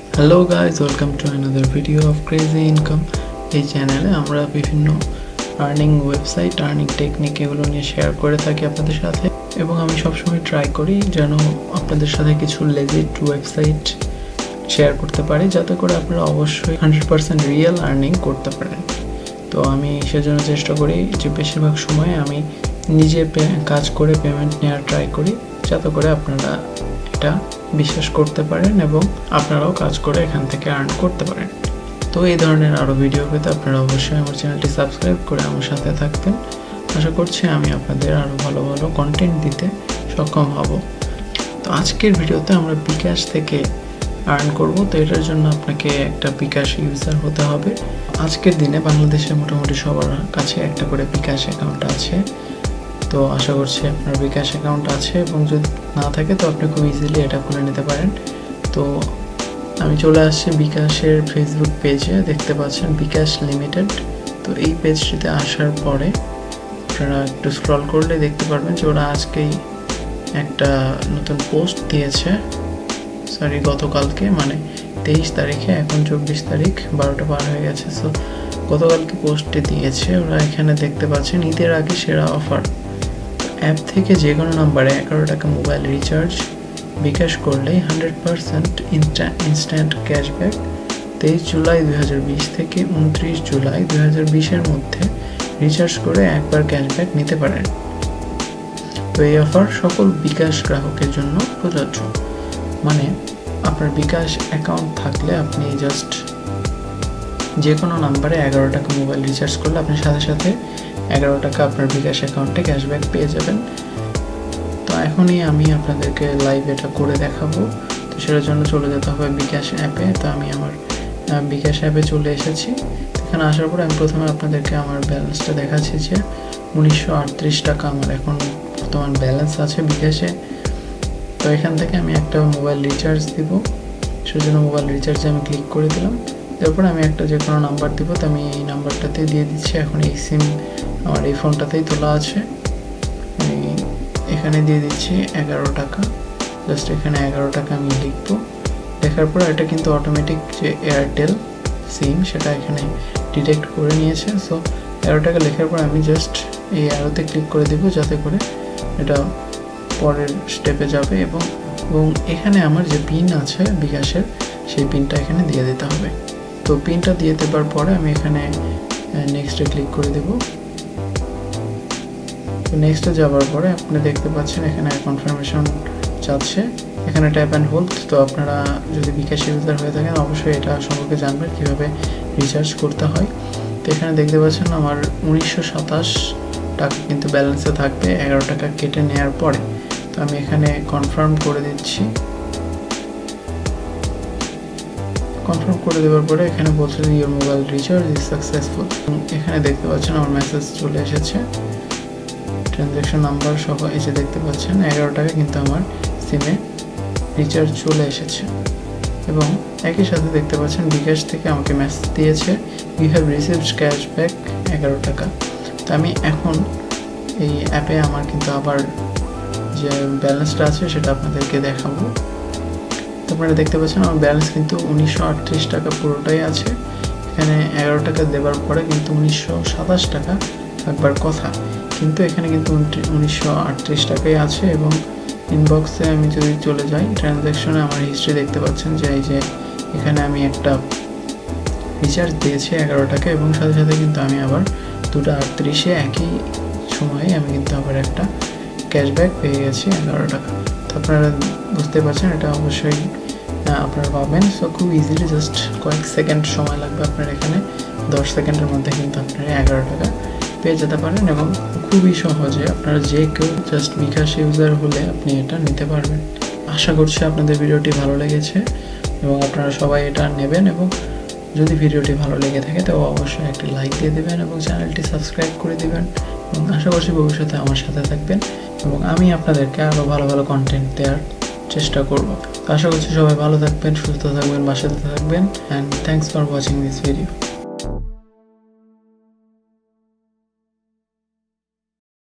Hello guys, welcome to another video of Crazy Income. এই চ্যানেলে আমরা বিভিন্ন আর্নিং ওয়েবসাইট, আর্নিং টেকনিক এগুলো নিয়ে শেয়ার করে থাকি আপনাদের সাথে, এবং আমি সবসময় ট্রাই করি যেন আপনাদের সাথে কিছু লেজিট ওয়েবসাইট শেয়ার করতে পারি, যাতে করে আপনারা অবশ্যই 100% রিয়েল আর্নিং করতে পারেন। তো আমি সেজন্য চেষ্টা করি যে বেশিরভাগ সময় আমি নিজে কাজ করে পেমেন্ট নেওয়ার ট্রাই করি, যাতে করে আপনারা এটা বিশ্বাস করতে পারেন এবং আপনারাও কাজ করে এখান থেকে আর্ন করতে পারেন। তো এই ধরনের আরও ভিডিও পেতে আপনারা অবশ্যই আমার চ্যানেলটি সাবস্ক্রাইব করে আমার সাথে থাকবেন। আশা করছি আমি আপনাদের আরও ভালো ভালো কন্টেন্ট দিতে সক্ষম হব। তো আজকের ভিডিওতে আমরা bkash থেকে আর্ন করব। তো এটার জন্য আপনাকে একটা bkash ইউজার হতে হবে। আজকের দিনে বাংলাদেশে মোটামুটি সবার কাছে একটা করে bkash অ্যাকাউন্ট আছে। তো আশা করছি আপনার bkash অ্যাকাউন্ট আছে, এবং যদি না থাকে তো আপনি খুব ইজিলি এটা খুলে নিতে পারেন। তো আমি চলে আসছি bkashের ফেসবুক পেজে, দেখতে পাচ্ছেন bkash লিমিটেড। তো এই পেজটিতে আসার পরে আপনারা একটু স্ক্রল করলে দেখতে পারবেন যে ওরা আজকেই একটা নতুন পোস্ট দিয়েছে, গতকালকে মানে 23 তারিখে, এখন 24 তারিখ, 12টা পার হয়ে গেছে। সো গতকালকে পোস্টটি দিয়েছে ওরা। এখানে দেখতে পাচ্ছেন ঈদের আগে সেরা অফার, অ্যাপ থেকে যে কোনো নাম্বারে 11 টাকা মোবাইল রিচার্জ bkash করলেই 100% ইনস্ট্যান্ট ক্যাশব্যাক 23 জুলাই 2020 থেকে 29 জুলাই 2020-এর মধ্যে রিচার্জ করে একবার ক্যাশব্যাক নিতে পারেন। তো এই অফার সকল bkash গ্রাহকের জন্য প্রযোজ্য। মানে আপনার bkash অ্যাকাউন্ট থাকলে আপনি জাস্ট যে কোনো নাম্বারে 11 টাকা মোবাইল রিচার্জ করলে আপনি সাথে সাথে 11 টাকা আপনার bkash অ্যাকাউন্টে ক্যাশব্যাক পেয়ে যাবেন। তো এখনই আমি আপনাদেরকে লাইভ এটা করে দেখাবো। তো সেটার জন্য চলে যেতে হবে bkash অ্যাপে। তো আমি আমার bkash অ্যাপে চলে এসেছি। এখানে আসার পরে আমি প্রথমে আপনাদেরকে আমার ব্যালেন্সটা দেখাচ্ছি যে 1938 টাকা আমার এখন বর্তমান ব্যালেন্স আছে bkash-এ। তো এখান থেকে আমি একটা মোবাইল রিচার্জ দিব, সেজন্য মোবাইল রিচার্জে আমি ক্লিক করে দিলাম। তারপর আমি একটা যে কোনো নাম্বার দিব, তো আমি এই নাম্বারটাতে দিয়ে দিচ্ছি। এখন এই সিম আমার এই ফোনটাতেই তোলা আছে, আমি এখানে দিয়ে দিচ্ছি 11 টাকা। জাস্ট এখানে 11 টাকা আমি লিখবো। লেখার পর এটা কিন্তু অটোমেটিক যে এয়ারটেল সিম সেটা এখানে ডিটেক্ট করে নিয়েছে। সো 11 টাকা লেখার পর আমি জাস্ট এই অ্যারোতে ক্লিক করে দিব, যাতে করে এটা পরের স্টেপে যাবে, এবং এখানে আমার যে পিন আছে bkash-এর সেই পিনটা এখানে দিয়ে দিতে হবে। তো পিনটা দিয়ে দেওয়ার পরে আমি এখানে নেক্সটে ক্লিক করে দেব। তো নেক্সটে যাওয়ার পরে আপনি দেখতে পাচ্ছেন এখানে কনফার্মেশন চাচ্ছে, এখানে ট্যাপ অ্যান্ড হোল্ড। তো আপনারা যদি bkash ইউজার হয়ে থাকেন অবশ্যই এটা সম্পর্কে জানবেন কীভাবে রিচার্জ করতে হয়। তো এখানে দেখতে পাচ্ছেন আমার 1927 টাকা কিন্তু ব্যালেন্সে থাকবে 11 টাকা কেটে নেওয়ার পরে। তো আমি এখানে কনফার্ম করে দিচ্ছি। কনফার্ম করে দেওয়ার পরে এখানে বলছে যে your mobile recharge is successful. এখানে দেখতে পাচ্ছেন আমার মেসেজ চলে এসেছে, ট্রানজ্যাকশন নাম্বার সহ এসে দেখতে পাচ্ছেন 11 টাকা কিন্তু আমার সিমে রিচার্জ চলে এসেছে। এবং একই সাথে দেখতে পাচ্ছেন bkash থেকে আমাকে মেসেজ দিয়েছে ইউ হ্যাভ রিসিভড ক্যাশব্যাক 11 টাকা। তো আমি এখন এই অ্যাপে আমার কিন্তু আবার যে ব্যালেন্সটা আছে সেটা আপনাদেরকে দেখাবো। তো আপনারা দেখতে পাচ্ছেন আমার ব্যালেন্স কিন্তু 1938 টাকা পুরোটাই আছে। এখানে 11 টাকা দেওয়ার পরে কিন্তু 1927 টাকা থাকবার কথা, কিন্তু এখানে কিন্তু 1938 টাকাই আছে। এবং ইনবক্সে আমি যদি চলে যাই, ট্রানজ্যাকশনে আমার হিস্ট্রি দেখতে পাচ্ছেন যে এই যে এখানে আমি একটা রিচার্জ দিয়েছি 11 টাকা, এবং সাথে সাথে কিন্তু আমি আবার 2:38-এ একই সময়ে আমি কিন্তু আবার একটা ক্যাশব্যাক পেয়ে গেছি 11 টাকা। তো আপনারা বুঝতে পারছেন এটা অবশ্যই আপনারা পাবেন। সো খুব ইজিলি জাস্ট কয়েক সেকেন্ড সময় লাগবে, আপনার এখানে 10 সেকেন্ডের মধ্যে কিন্তু আপনারা 11 টাকা পেয়ে যেতে পারেন, এবং খুবই সহজে আপনারা যে কেউ জাস্ট bkash ইউজার হলে আপনি এটা নিতে পারবেন। আশা করছি আপনাদের ভিডিওটি ভালো লেগেছে এবং আপনারা সবাই এটা নেবেন, এবং যদি ভিডিওটি ভালো লেগে থাকে তবে অবশ্যই একটি লাইক দিয়ে দেবেন এবং চ্যানেলটি সাবস্ক্রাইব করে দেবেন। এবং আশা করছি ভবিষ্যতে আমার সাথে থাকবেন এবং আমি আপনাদেরকে আরও ভালো ভালো কন্টেন্ট দেওয়ার চেষ্টা করব। তো আশা করছি সবাই ভালো থাকবেন, সুস্থ থাকবেন, বাসাতে থাকবেন, and thanks for watching this video.